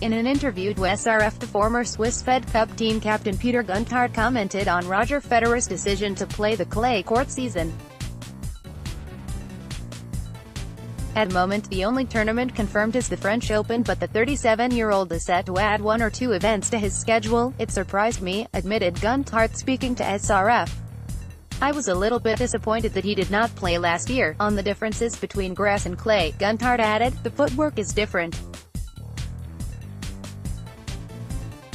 In an interview to SRF, the former Swiss Fed Cup team captain Peter Gunthardt commented on Roger Federer's decision to play the clay court season. At the moment, the only tournament confirmed is the French Open, but the 37-year-old is set to add 1 or 2 events to his schedule. "It surprised me," admitted Günthardt speaking to SRF. "I was a little bit disappointed that he did not play last year." On the differences between grass and clay, Günthardt added, "The footwork is different.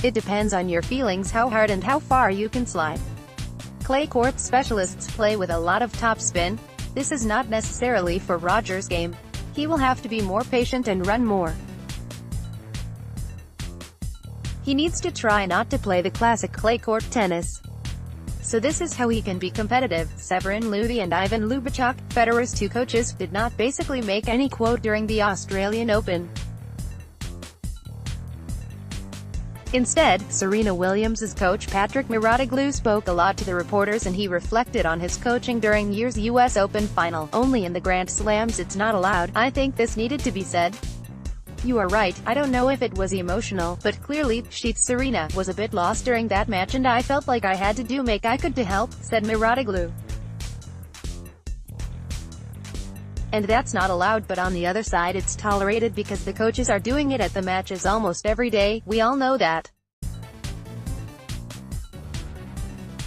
It depends on your feelings, how hard and how far you can slide. Clay court specialists play with a lot of topspin. This is not necessarily for Roger's game. He will have to be more patient and run more. He needs to try not to play the classic clay court tennis. So this is how he can be competitive." Severin Ludi and Ivan Lubachuk, Federer's 2 coaches, did not basically make any quote during the Australian Open. Instead, Serena Williams' coach Patrick Mouratoglou spoke a lot to the reporters, and he reflected on his coaching during year's US Open final. "Only in the Grand Slams it's not allowed. I think this needed to be said. You are right, I don't know if it was emotional, but clearly, Serena was a bit lost during that match and I felt like I had to do make I could to help," said Mouratoglou. "And that's not allowed, but on the other side it's tolerated because the coaches are doing it at the matches almost every day. We all know that.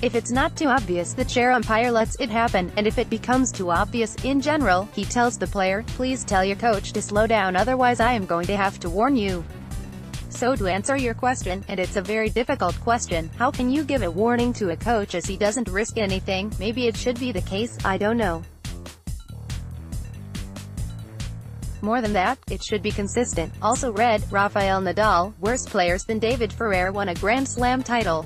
If it's not too obvious, the chair umpire lets it happen, and if it becomes too obvious, in general, he tells the player, please tell your coach to slow down, otherwise I am going to have to warn you." So to answer your question, and it's a very difficult question, how can you give a warning to a coach as he doesn't risk anything? Maybe it should be the case, I don't know. More than that, it should be consistent. Also read, Rafael Nadal, worse players than David Ferrer won a Grand Slam title.